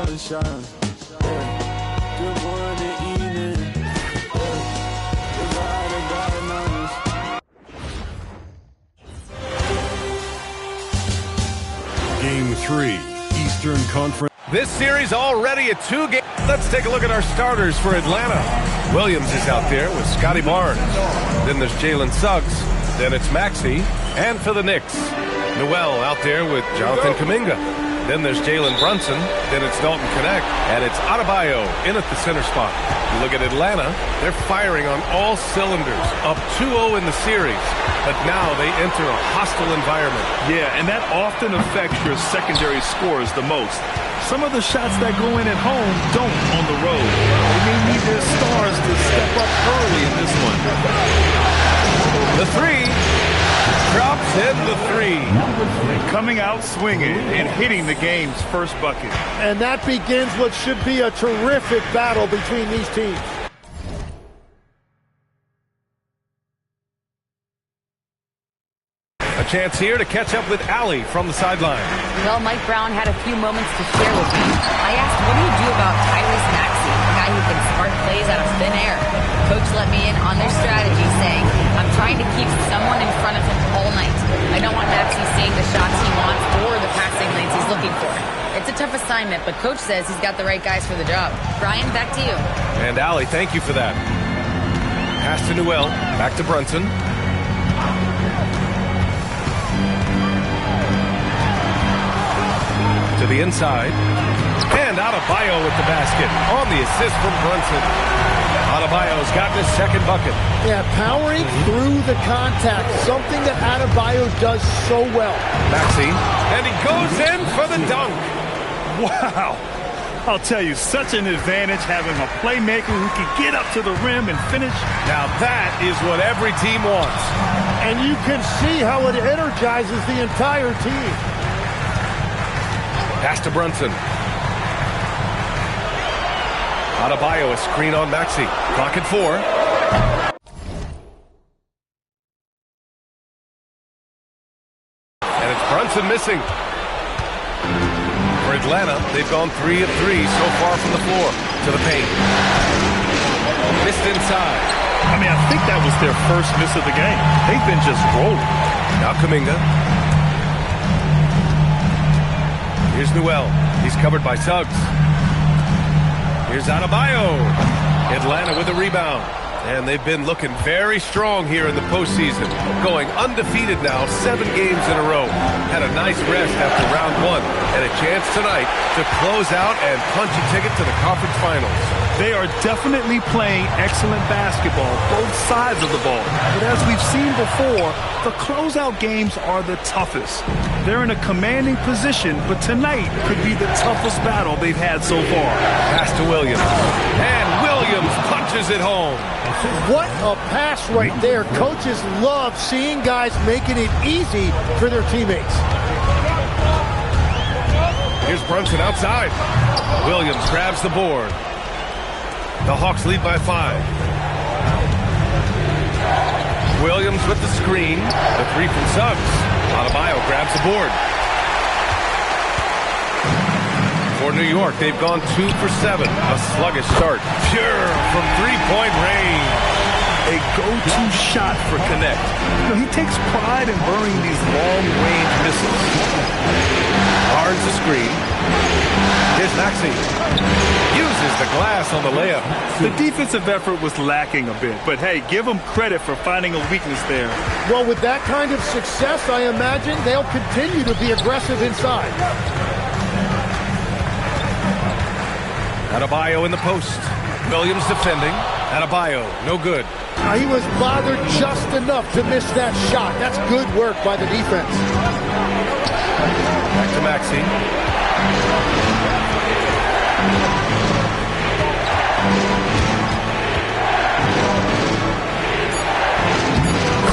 another shot. Yeah. Good morning, evening. Game 3, Eastern Conference. This series already a 2-game. Let's take a look at our starters for Atlanta. Williams is out there with Scotty Barnes. Then there's Jalen Suggs. Then it's Maxey. And for the Knicks, Noel out there with Jonathan Kuminga. Then there's Jalen Brunson. Then it's Dalton Connect. And it's Adebayo in at the center spot. You look at Atlanta, they're firing on all cylinders. Up 2-0 in the series. But now they enter a hostile environment. Yeah, and that often affects your secondary scores the most. Some of the shots that go in at home don't on the road. They may need their stars to step up early in this one. The three. Drops in the three. Coming out swinging and hitting the game's first bucket. And that begins what should be a terrific battle between these teams. A chance here to catch up with Allie from the sideline. Well, Mike Brown had a few moments to share with me. I asked, what do you do about Tyrese Maxey, a guy who can spark plays out of thin air? Coach let me in on their strategy, saying, I'm trying to keep someone in front of him all night. I don't want Maxey seeing the shots he wants or the passing lanes he's looking for. It's a tough assignment, but Coach says he's got the right guys for the job. Brian, back to you. And Allie, thank you for that. Pass to Noel, back to Brunson. To the inside. And Adebayo with the basket on the assist from Brunson. Adebayo's gotten his second bucket. Yeah, powering through the contact, something that Adebayo does so well. Maxey, and he goes in for the dunk. Wow. I'll tell you, such an advantage having a playmaker who can get up to the rim and finish. Now that is what every team wants. And you can see how it energizes the entire team. Pass to Brunson. Adebayo, a screen on Maxey. Clock at 4. And it's Brunson missing. For Atlanta, they've gone 3 of 3 so far from the floor. To the paint. Missed inside. I mean, I think that was their first miss of the game. They've been just rolling. Now Kuminga. Here's Noel. He's covered by Suggs. Here's Adebayo. Atlanta with a rebound. And they've been looking very strong here in the postseason. Going undefeated now, 7 games in a row. Had a nice rest after round 1. And a chance tonight to close out and punch a ticket to the conference finals. They are definitely playing excellent basketball, both sides of the ball. But as we've seen before, the closeout games are the toughest. They're in a commanding position, but tonight could be the toughest battle they've had so far. Pass to Williams. And Williams punches it home. What a pass right there. Coaches love seeing guys making it easy for their teammates. Here's Brunson outside. Williams grabs the board. The Hawks lead by 5. Williams with the screen. The 3 from Suggs. Adebayo grabs the board. For New York, they've gone 2 for 7. A sluggish start. Pure from 3-point range. A go-to shot for Connect. You know, he takes pride in burying these long-range missiles. Barnes the screen. Here's Maxey. Uses the glass on the layup. The defensive effort was lacking a bit, but hey, give them credit for finding a weakness there. Well, with that kind of success, I imagine they'll continue to be aggressive inside. Adebayo in the post. Williams defending. Adebayo, no good. He was bothered just enough to miss that shot. That's good work by the defense. Back to Maxey.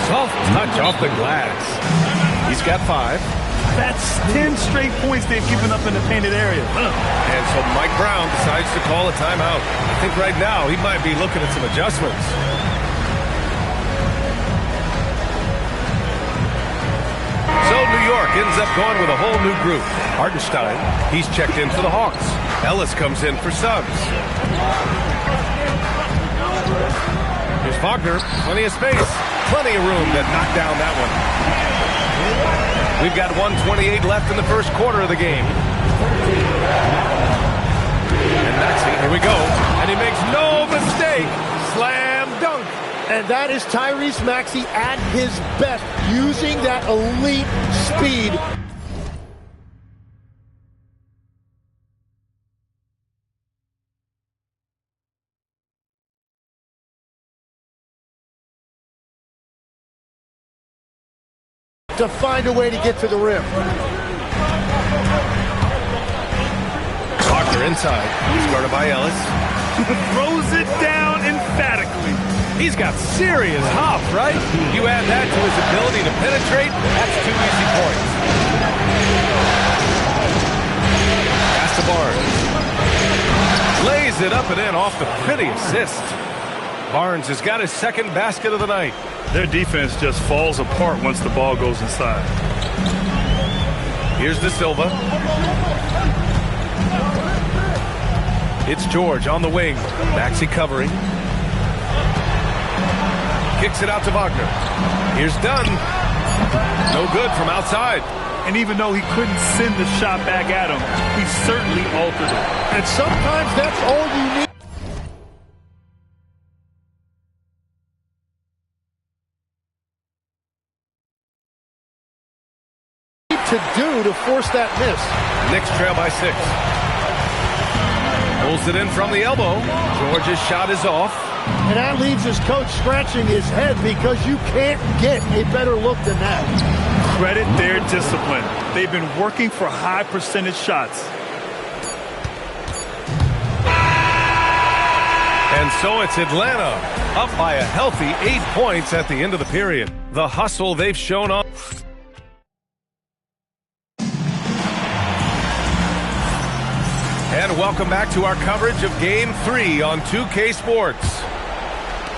Soft touch off the glass. He's got 5. That's 10 straight points they've given up in the painted area. And so Mike Brown decides to call a timeout. I think right now he might be looking at some adjustments. So New York ends up going with a whole new group. Hartenstein, he's checked in for the Hawks. Ellis comes in for Suggs. Here's Wagner. Plenty of space. Plenty of room to knock down that one. We've got 1:28 left in the first quarter of the game. And Maxey, here we go. And he makes no mistake. Slam dunk. And that is Tyrese Maxey at his best, using that elite speed. To find a way to get to the rim. Wagner inside. He's guarded by Ellis. Throws it down emphatically. He's got serious hop, right? You add that to his ability to penetrate, that's 2 easy points. Pass to Barnes. Lays it up and in off the pretty assist. Barnes has got his second basket of the night. Their defense just falls apart once the ball goes inside. Here's De Silva. It's George on the wing. Maxey covering. Kicks it out to Wagner. Here's Dunn. No good from outside. And even though he couldn't send the shot back at him, he certainly altered it. And sometimes that's all you need to do to force that miss. Knicks trail by 6. Pulls it in from the elbow. George's shot is off. And that leaves his coach scratching his head because you can't get a better look than that. Credit their discipline. They've been working for high percentage shots. And so it's Atlanta up by a healthy 8 points at the end of the period. The hustle they've shown on. And welcome back to our coverage of Game 3 on 2K Sports.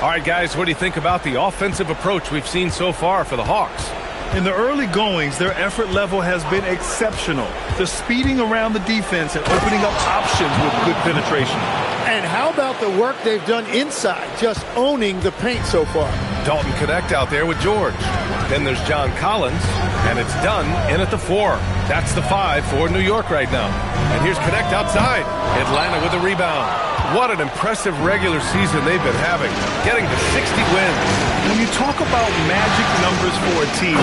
All right, guys, what do you think about the offensive approach we've seen so far for the Hawks? In the early goings, their effort level has been exceptional. They're speeding around the defense and opening up options with good penetration. And how about the work they've done inside, just owning the paint so far? Dalton Connect out there with George. Then there's John Collins, and it's Dunn in at the 4. That's the 5 for New York right now. And here's Connect outside. Atlanta with the rebound. What an impressive regular season they've been having, getting to 60 wins. When you talk about magic numbers for a team,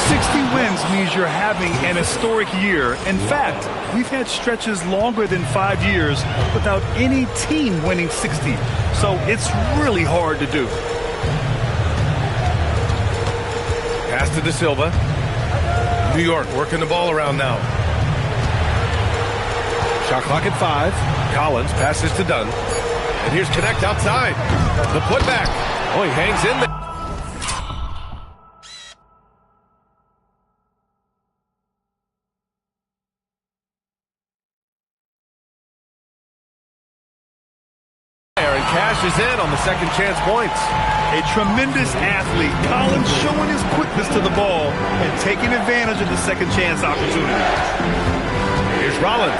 60 wins means you're having an historic year. In fact, we've had stretches longer than 5 years without any team winning 60. So it's really hard to do. Pass to De Silva. New York working the ball around now. Shot clock at 5. Collins passes to Dunn. And here's Connect outside. The putback. Oh, he hangs in there. And cashes in on the second chance points. A tremendous athlete. Collins showing his quickness to the ball and taking advantage of the second chance opportunity. Here's Rollins.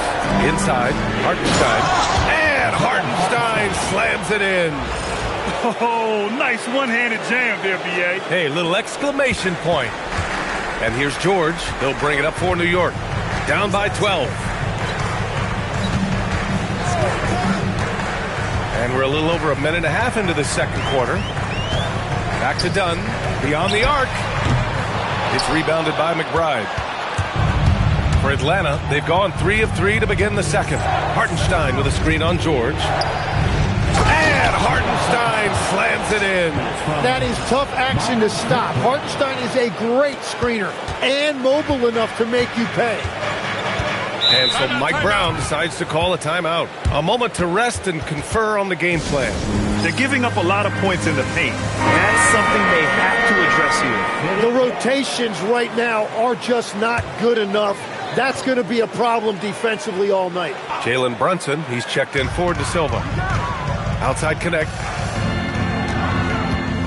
Inside. Hartenstein. And Hartenstein slams it in. Oh, nice one-handed jam there, B.A. Hey, little exclamation point. And here's George. They'll bring it up for New York. Down by 12. And we're a little over a minute and a half into the second quarter. Back to Dunn. Beyond the arc. It's rebounded by McBride. For Atlanta, they've gone 3 of 3 to begin the second. Hartenstein with a screen on George. And Hartenstein slams it in. That is tough action to stop. Hartenstein is a great screener and mobile enough to make you pay. And so Mike Brown decides to call a timeout. A moment to rest and confer on the game plan. They're giving up a lot of points in the paint. That's something they have to address here. The rotations right now are just not good enough. That's going to be a problem defensively all night. Jalen Brunson, he's checked in for De Silva. Outside Connect.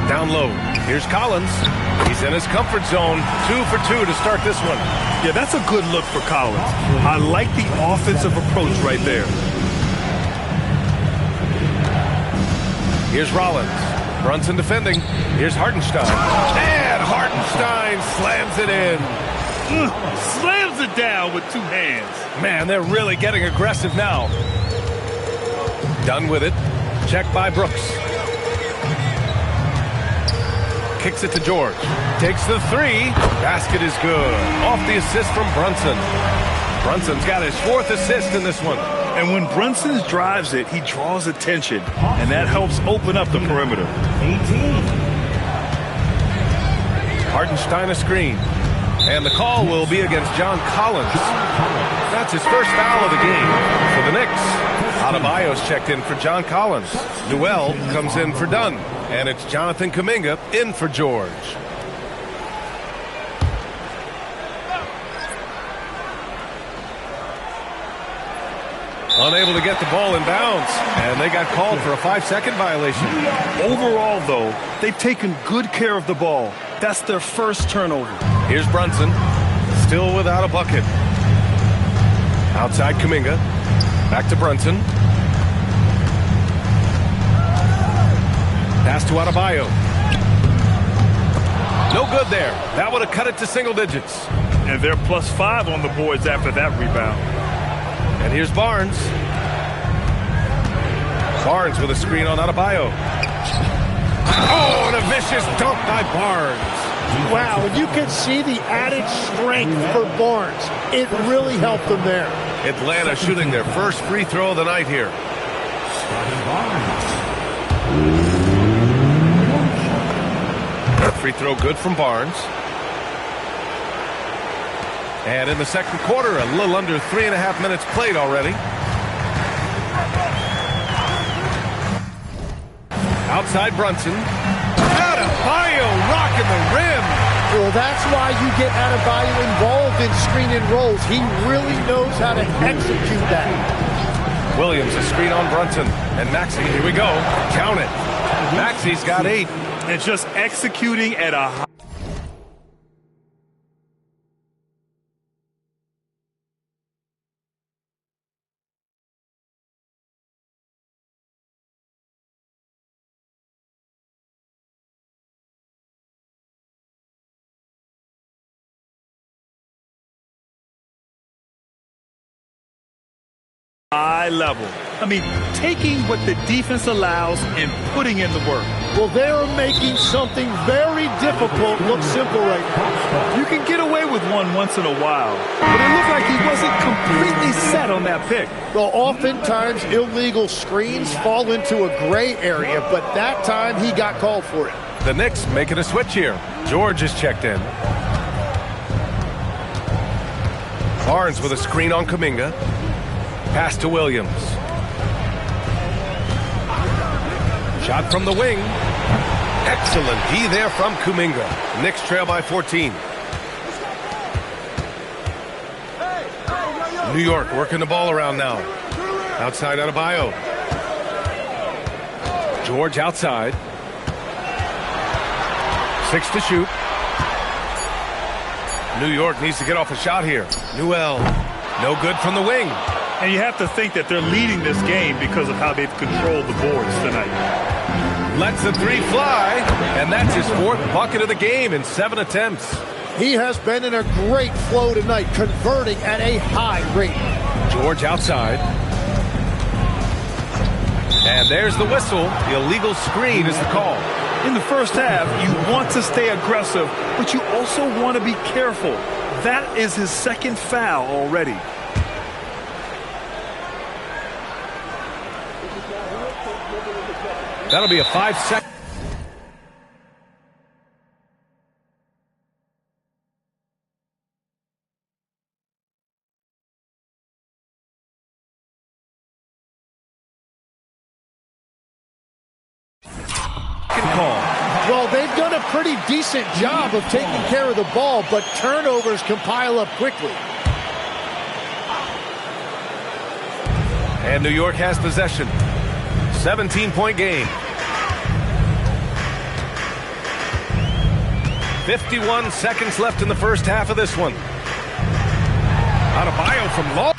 Down low. Here's Collins. He's in his comfort zone. 2 for 2 to start this one. 'Yeah, that's a good look for Collins. I like the offensive approach right there. Here's Rollins. Brunson defending. Here's Hartenstein. And Hartenstein slams it in. Slams it down with two hands. Man, they're really getting aggressive now. Done with it. Check by Brooks. Kicks it to George. Takes the three. Basket is good. Off the assist from Brunson. Brunson's got his 4th assist in this one. And when Brunson drives it, he draws attention, and that helps open up the perimeter. 18. Hartenstein a screen. And the call will be against John Collins. That's his first foul of the game for the Knicks. Adebayo's checked in for John Collins. Newell comes in for Dunn. And it's Jonathan Kuminga in for George. Unable to get the ball in bounds, and they got called for a 5-second violation. Overall, though, they've taken good care of the ball. That's their first turnover. Here's Brunson, still without a bucket. Outside Kuminga, back to Brunson. Pass to Adebayo. No good there. That would have cut it to single digits. And they're +5 on the boards after that rebound. And here's Barnes. Barnes with a screen on Adebayo. Oh, and a vicious dunk by Barnes. Wow, and you can see the added strength for Barnes. It really helped them there. Atlanta shooting their first free throw of the night here. That free throw good from Barnes. And in the second quarter, a little under 3.5 minutes played already. Outside Brunson. Adebayo rocking the rim. Well, that's why you get Adebayo involved in screen and rolls. He really knows how to execute that. Williams a screen on Brunson. And Maxey, here we go. Count it. Maxey's got 8. And just executing at a high. High level. I mean, taking what the defense allows and putting in the work. Well, they're making something very difficult look simple right now. You can get away with one once in a while, but it looked like he wasn't completely set on that pick. Well, oftentimes illegal screens fall into a gray area, but that time he got called for it. The Knicks making a switch here. George is checked in. Barnes with a screen on Kuminga. Pass to Williams. Shot from the wing. Excellent D there from Kuminga. Knicks trail by 14. New York working the ball around now. Outside Adebayo. George outside. 6 to shoot. New York needs to get off a shot here. Newell. No good from the wing. And you have to think that they're leading this game because of how they've controlled the boards tonight. Lets the three fly, and that's his 4th bucket of the game in 7 attempts. He has been in a great flow tonight, converting at a high rate. George outside. And there's the whistle. The illegal screen is the call. In the first half, you want to stay aggressive, but you also want to be careful. That is his 2nd foul already. That'll be a 5-second. Call. Well, they've done a pretty decent job of taking care of the ball, but turnovers can pile up quickly. And New York has possession. 17-point game. 51 seconds left in the first half of this one. Adebayo from long.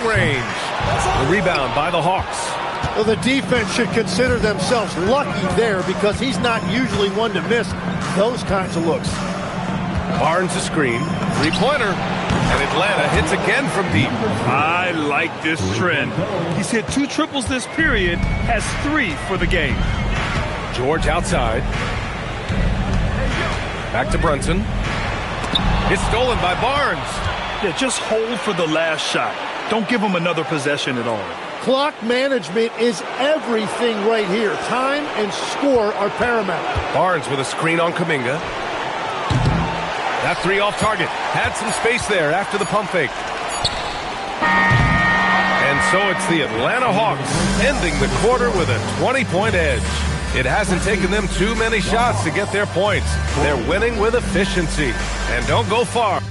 range. The rebound by the Hawks. Well, the defense should consider themselves lucky there because he's not usually one to miss those kinds of looks. Barnes a screen. Three-pointer. And Atlanta hits again from deep. I like this trend. He's hit 2 triples this period, has 3 for the game. George outside. Back to Brunson. It's stolen by Barnes. Yeah, just hold for the last shot. Don't give him another possession at all. Clock management is everything right here. Time and score are paramount. Barnes with a screen on Kuminga. That 3 off target. Had some space there after the pump fake. And so it's the Atlanta Hawks ending the quarter with a 20-point edge. It hasn't taken them too many shots to get their points. They're winning with efficiency. And don't go far.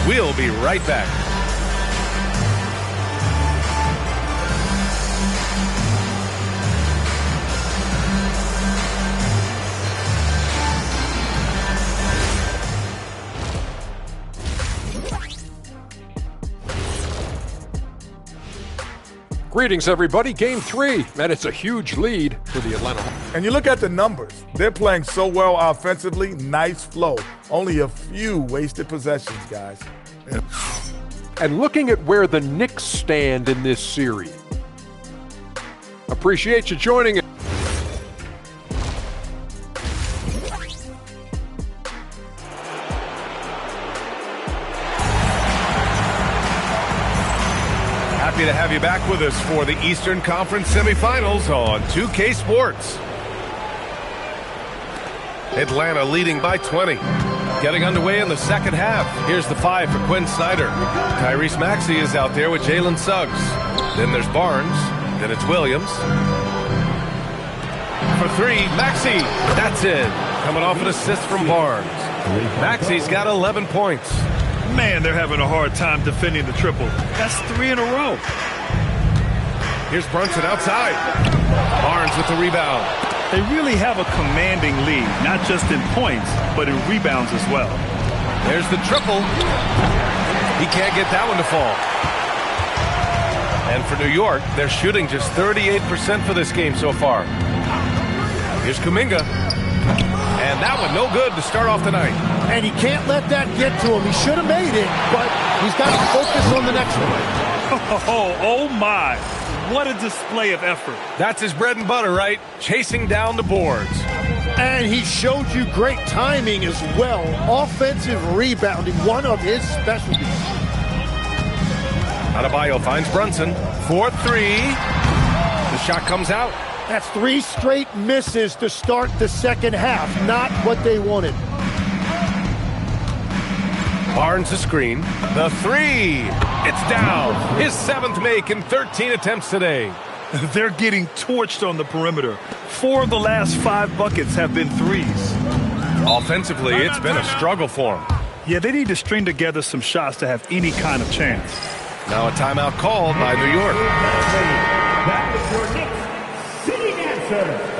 We'll be right back. Greetings, everybody. Game 3, and it's a huge lead for the Atlanta Hawks. And you look at the numbers. They're playing so well offensively. Nice flow. Only a few wasted possessions, guys. And looking at where the Knicks stand in this series. Appreciate you joining us. Happy to have you back with us for the Eastern Conference semifinals on 2K Sports. Atlanta leading by 20. Getting underway in the second half. Here's the 5 for Quinn Snyder. Tyrese Maxey is out there with Jalen Suggs. Then there's Barnes. Then it's Williams. For 3, Maxey. That's it. Coming off an assist from Barnes. Maxey's got 11 points. Man, they're having a hard time defending the triple. That's 3 in a row. Here's Brunson outside. Barnes with the rebound. They really have a commanding lead, not just in points, but in rebounds as well. There's the triple. He can't get that one to fall. And for New York, they're shooting just 38% for this game so far. Here's Kuminga. And that one no good to start off the night. And he can't let that get to him. He should have made it, but he's got to focus on the next one. Oh my. What a display of effort. That's his bread and butter, right? Chasing down the boards. And he showed you great timing as well. Offensive rebounding, one of his specialties. Adebayo finds Brunson. 4-3. The shot comes out. That's 3 straight misses to start the second half. Not what they wanted. Barnes a screen. The 3. It's down. His 7th make in 13 attempts today. They're getting torched on the perimeter. 4 of the last 5 buckets have been threes. Offensively, it's been a struggle for him. Yeah, they need to string together some shots to have any kind of chance. Now a timeout called by New York. That is your Knicks sitting answer.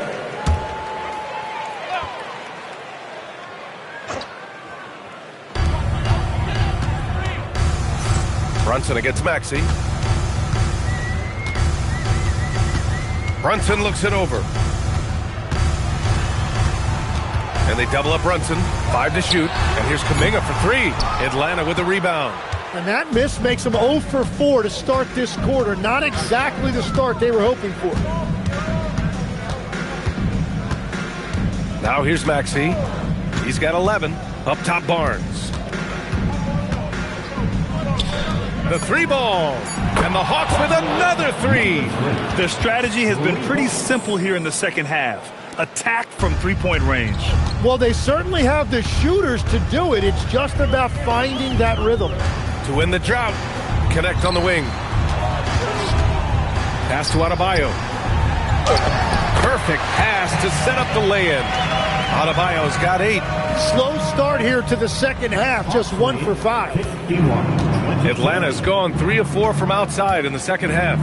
Brunson against Maxey. Brunson looks it over. And they double up Brunson. 5 to shoot. And here's Kuminga for three. Atlanta with the rebound. And that miss makes them 0 for 4 to start this quarter. Not exactly the start they were hoping for. Now here's Maxey. He's got 11. Up top, Barnes. The three ball. And the Hawks with another three. Their strategy has been pretty simple here in the second half. Attack from three-point range. Well, they certainly have the shooters to do it. It's just about finding that rhythm. To win the drought. Connect on the wing. Pass to Adebayo. Perfect pass to set up the lay-in. Adebayo's got 8. Slow start here to the second half, just 1 for 5. Atlanta's gone 3 of 4 from outside in the second half.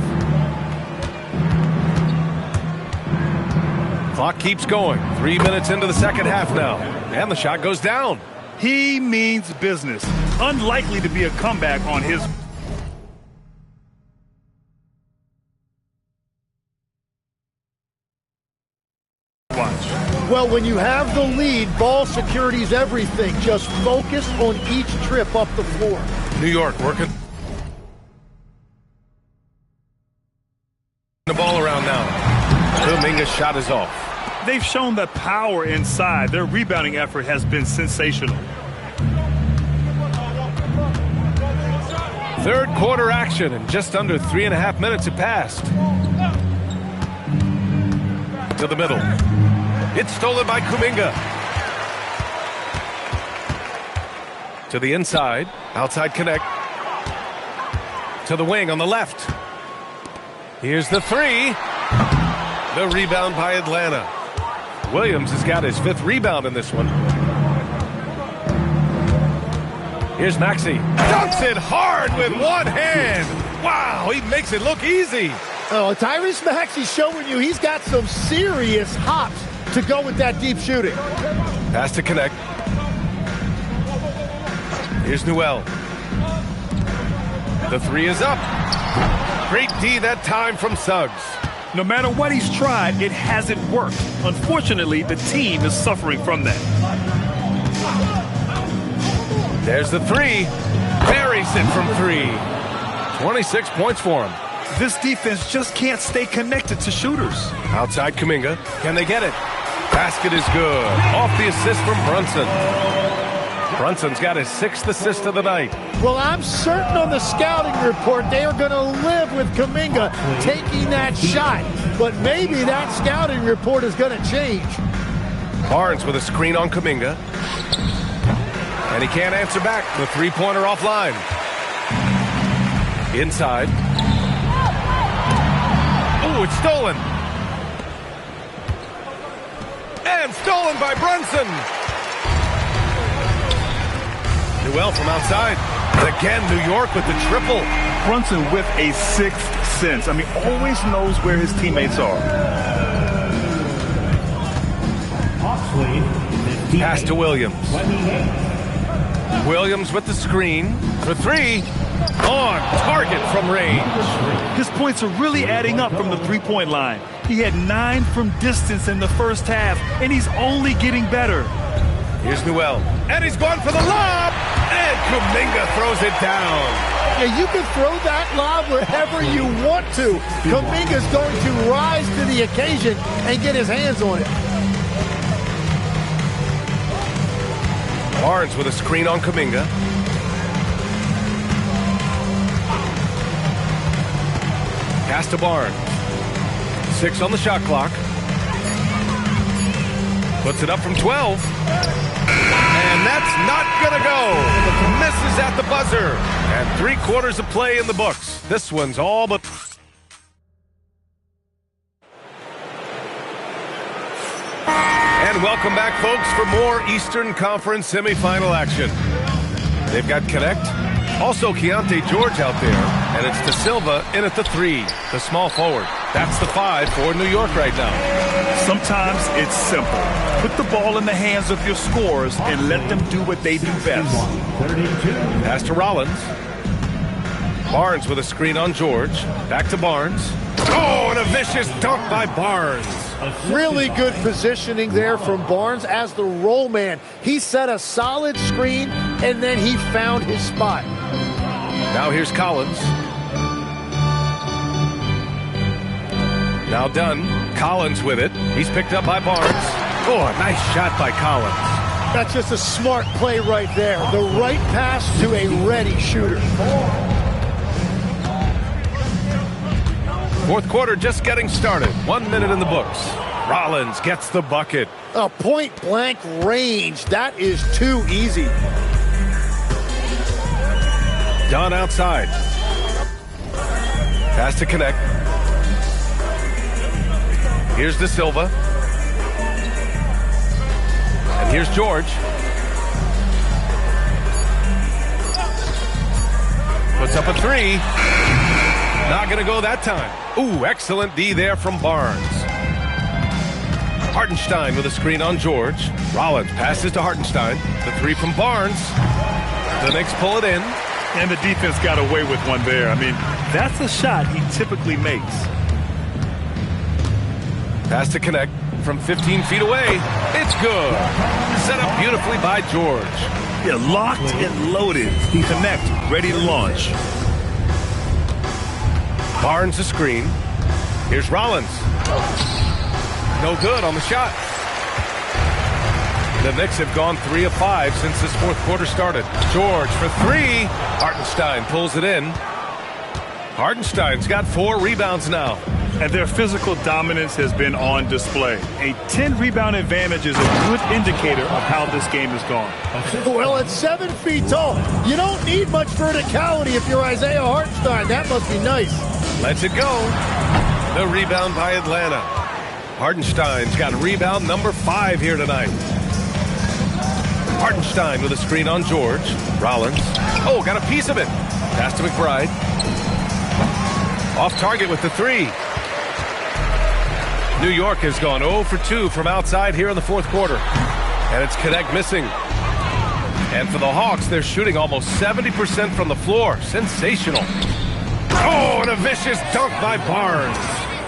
Clock keeps going. 3 minutes into the second half now. And the shot goes down. He means business. Unlikely to be a comeback on his... watch. Well, when you have the lead, ball security is everything. Just focus on each trip up the floor. New York working the ball around now. Kuminga's shot is off. They've shown that power inside. Their rebounding effort has been sensational. Third quarter action, and just under 3.5 minutes have passed. To the middle. It's stolen by Kuminga. To the inside. Outside connect. To the wing on the left. Here's the three. The rebound by Atlanta. Williams has got his 5th rebound in this one. Here's Maxey. Dunks it hard with one hand. Wow, he makes it look easy. Oh, Tyrese Maxey's showing you he's got some serious hops to go with that deep shooting. Pass to connect. Here's Newell. The three is up. Great D that time from Suggs. No matter what he's tried, it hasn't worked. Unfortunately, the team is suffering from that. There's the three. Buries it from 3. 26 points for him. This defense just can't stay connected to shooters. Outside Kuminga. Can they get it? Basket is good. Off the assist from Brunson. Brunson's got his 6th assist of the night. Well, I'm certain on the scouting report they are going to live with Kuminga taking that shot. But maybe that scouting report is going to change. Barnes with a screen on Kuminga. And he can't answer back. The three-pointer offline. Inside. Oh, it's stolen. And stolen by Brunson. Newell from outside. And again, New York with the triple. Brunson with a 6th sense. I mean, always knows where his teammates are. Pass to Williams. Williams with the screen for 3. On target from range. His points are really adding up from the three-point line. He had 9 from distance in the first half, and he's only getting better. Here's Newell. And he's going for the lob. And Kuminga throws it down. Yeah, you can throw that lob wherever you want to. Kuminga's going to rise to the occasion and get his hands on it. Barnes with a screen on Kuminga. Pass to Barnes. 6 on the shot clock. Puts it up from 12. And that's not going to go. Misses at the buzzer. And 3/4 of play in the books. This one's all but... And welcome back, folks, for more Eastern Conference semifinal action. They've got Connect. Also, Keontae George out there. And it's De Silva in at the 3, the small forward. That's the 5 for New York right now. Sometimes it's simple. Put the ball in the hands of your scorers and let them do what they do best. Pass to Rollins. Barnes with a screen on George. Back to Barnes. Oh, and a vicious dunk by Barnes. Really good positioning there from Barnes as the roll man. He set a solid screen, and then he found his spot. Now here's Collins. Now done. Collins with it. He's picked up by Barnes. Oh, a nice shot by Collins. That's just a smart play right there. The right pass to a ready shooter. Fourth quarter just getting started. 1 minute in the books. Rollins gets the bucket. A point-blank range. That is too easy. Dunn outside. Pass to connect. Here's De Silva. And here's George. Puts up a three. Not going to go that time. Ooh, excellent D there from Barnes. Hartenstein with a screen on George. Rollins passes to Hartenstein. The three from Barnes. The Knicks pull it in. And the defense got away with one there. I mean, that's a shot he typically makes. Pass to connect from 15 feet away. It's good. Set up beautifully by George. Yeah, locked and loaded. Connect, ready to launch. Barnes a screen. Here's Rollins. No good on the shot. The Knicks have gone 3 of 5 since this fourth quarter started. George for three. Hartenstein pulls it in. Hartenstein's got 4 rebounds now. And their physical dominance has been on display. A 10-rebound advantage is a good indicator of how this game has gone. Well, at 7 feet tall, you don't need much verticality if you're Isaiah Hartenstein. That must be nice. Lets it go. The rebound by Atlanta. Hartenstein's got rebound number 5 here tonight. Hartenstein with a screen on George. Rollins. Oh, got a piece of it. Pass to McBride. Off target with the three. New York has gone 0 for 2 from outside here in the fourth quarter. And it's Connect missing. And for the Hawks, they're shooting almost 70% from the floor. Sensational. Oh, and a vicious dunk by Barnes.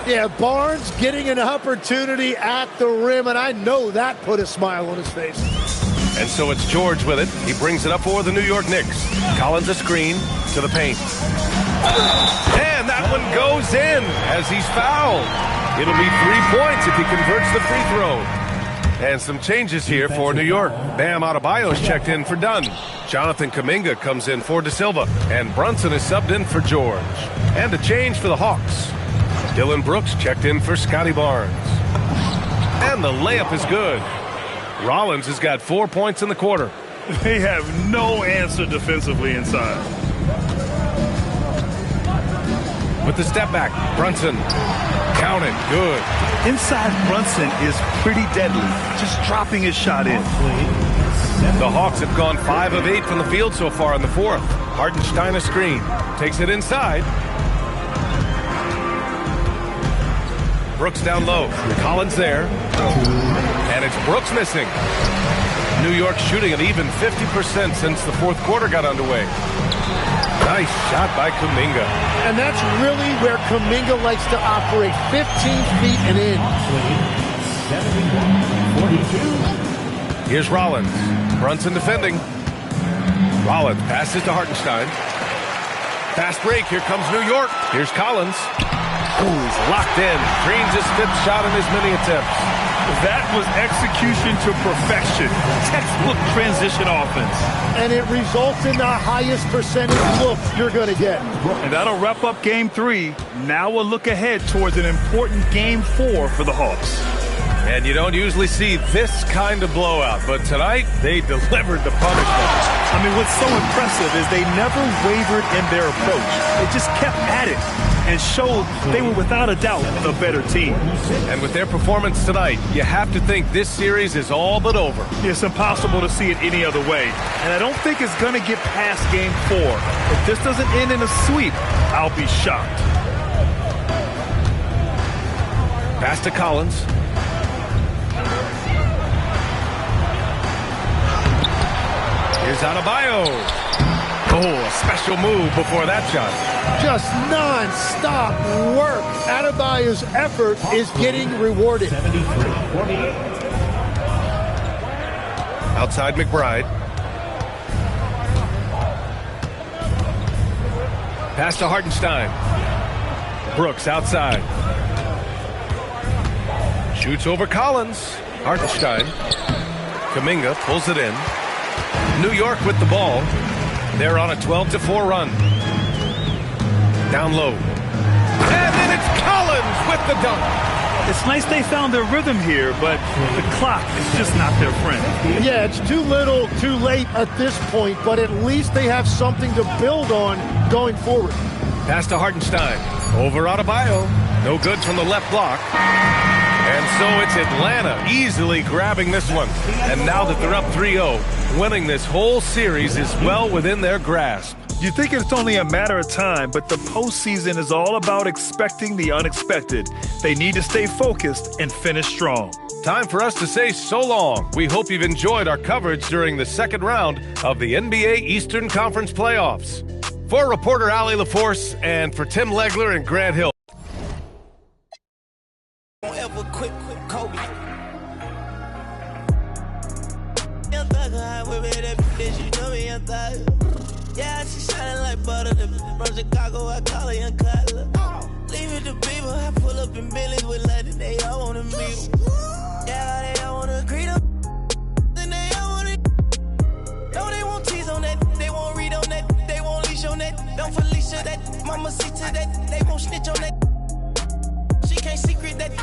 Yeah, Barnes getting an opportunity at the rim, and I know that put a smile on his face. And so it's George with it. He brings it up for the New York Knicks. Collins a screen to the paint. And that one goes in as he's fouled. It'll be 3 points if he converts the free throw. And some changes here for New York. Bam Adebayo's checked in for Dunn. Jonathan Kuminga comes in for De Silva. And Brunson is subbed in for George. And a change for the Hawks. Dylan Brooks checked in for Scotty Barnes. And the layup is good. Rollins has got 4 points in the quarter. They have no answer defensively inside. With the step back, Brunson. Count it. Good. Inside Brunson is pretty deadly. Just dropping his shot in. The Hawks have gone 5 of 8 from the field so far in the fourth. Hartenstein a screen. Takes it inside. Brooks down low. Collins there. And it's Brooks missing. New York shooting an even 50% since the fourth quarter got underway. Nice shot by Kuminga. And that's really where Kuminga likes to operate, 15 feet and in. 42. Here's Rollins. Brunson defending. Rollins passes to Hartenstein. Fast break. Here comes New York. Here's Collins. Ooh, he's locked in. Green's his 5th shot in his many attempts. That was execution to perfection. Textbook transition offense. And it results in the highest percentage look you're going to get. And that'll wrap up Game 3. Now we'll look ahead towards an important Game 4 for the Hawks. And you don't usually see this kind of blowout, but tonight they delivered the punishment. I mean, what's so impressive is they never wavered in their approach. They just kept at it and showed they were without a doubt the better team. And with their performance tonight, you have to think this series is all but over. It's impossible to see it any other way. And I don't think it's going to get past Game 4. If this doesn't end in a sweep, I'll be shocked. Pass to Collins. Here's Adebayo. Oh, a special move before that shot. Just non-stop work. Adebayo's effort is getting rewarded. 73-48. Outside McBride. Pass to Hartenstein. Brooks outside. Shoots over Collins. Hartenstein. Kuminga pulls it in. New York with the ball. They're on a 12-4 run. Down low. And then it's Collins with the dunk. It's nice they found their rhythm here, but the clock is just not their friend. Yeah, it's too little, too late at this point, but at least they have something to build on going forward. Pass to Hartenstein. Over Adebayo. No good from the left block. And so it's Atlanta easily grabbing this one. And now that they're up 3-0, winning this whole series is well within their grasp. You think it's only a matter of time, but the postseason is all about expecting the unexpected. They need to stay focused and finish strong. Time for us to say so long. We hope you've enjoyed our coverage during the second round of the NBA Eastern Conference playoffs. For reporter Allie LaForce and for Tim Legler and Grant Hill. Don't ever quit Kobe. Yeah, she shining like butter. From Chicago, I call her Young Cutler. Leave it to people. I pull up in Billy's with London. They all wanna meet. Yeah, they all wanna greet them. Then they all wanna. No, they won't tease on that. They won't read on that. They won't leash on that. Don't Felicia that. Mama see to that. They won't snitch on that. She can't secret that.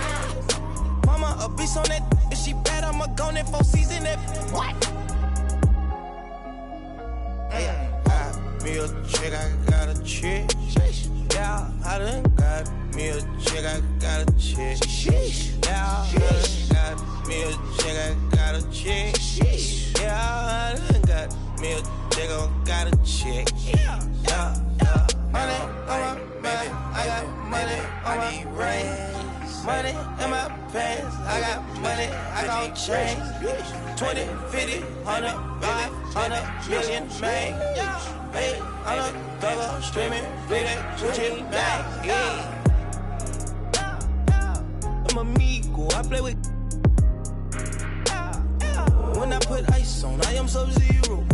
Mama a beast on that. If she bad, I'ma go in 4 season that. What? Me a chick, I got a chick. Yeah, I done got me a chick, I got a chick. Yeah, I done got me a chick, I got a chick. Yeah, I done got me a chick, I got a chick. Yeah. Money on my back, I got money on my brain. Money in my pants, I got money, I got change. 20, 50, 100, 100 million, man. Hey, I'm a double streaming, bleeding, switching back. Yeah. I'm amigo, I play with. When I put ice on, I am Sub-Zero.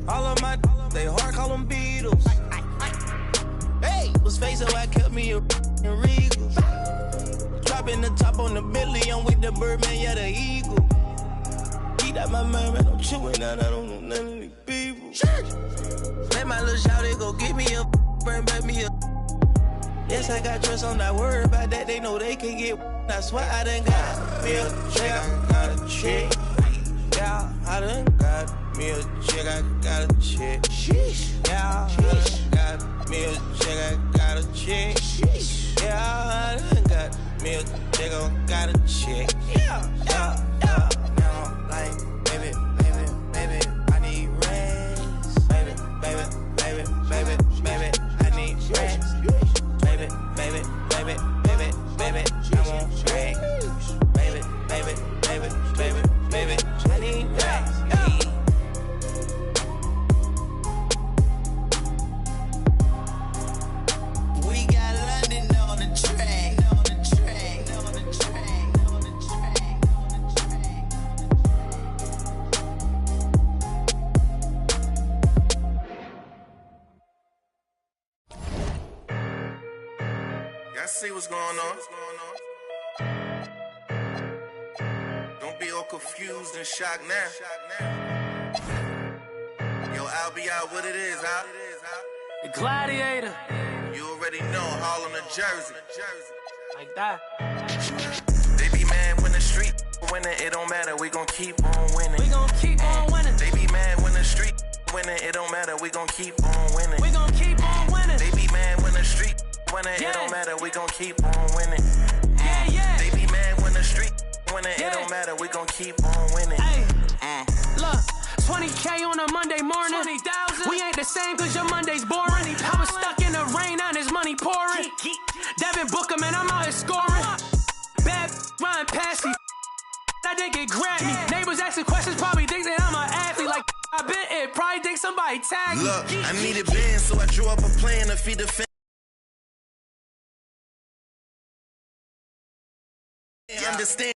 All of my, they hard, call them Beatles. Hey, was facing why I kept me a Regal. Dropping the top on the Bentley, I'm with the Birdman, yeah, the Eagle. Eat out my mind, man, I'm chewing out, I don't know none of these people. Let my little shawty go get me a burn back me a. Yes, I got trust, I'm not worried about that, they know they can get. That's why I done got me a chick, I got a chick. Yeah, I done got me a chick, I got a chick. Yeah, I done got me a chick, I got a chick. Yeah, I done got me a chick, I got a chick. Yeah. Now, like, baby, I need rest. Baby, I need rest. Baby, I want rest. Baby, I need rest. We got London on the track. Y'all see what's going on? Don't be all confused and shocked now. Yo, I'll be out what it is, huh? The Gladiator. You already know, Harlem to Jersey. Like that. They be mad when the street winning, it don't matter, we gon' keep on winning. We gon' keep on winning. They be mad when the street winning, it don't matter, we gon' keep on winning. We gon' keep on winning. They be mad when the street winning, it don't matter, we gon' keep on winning. Yeah. They be mad when the street winning, it don't matter, we gon' keep on winning. Hey, look, 20K on a Monday morning. 20,000. We ain't the same cause your Monday's boring. I was stuck in the rain, now there's money pouring. Devin Booker, man, I'm out here scoring. Bad Ryan Passy. I didn't get grabbed me. Neighbors asking questions, probably think that I'm an athlete. Like I bet it, probably think some Somebody tag me. Look, I needed bands, so I drew up a plan to feed the fans. Understand.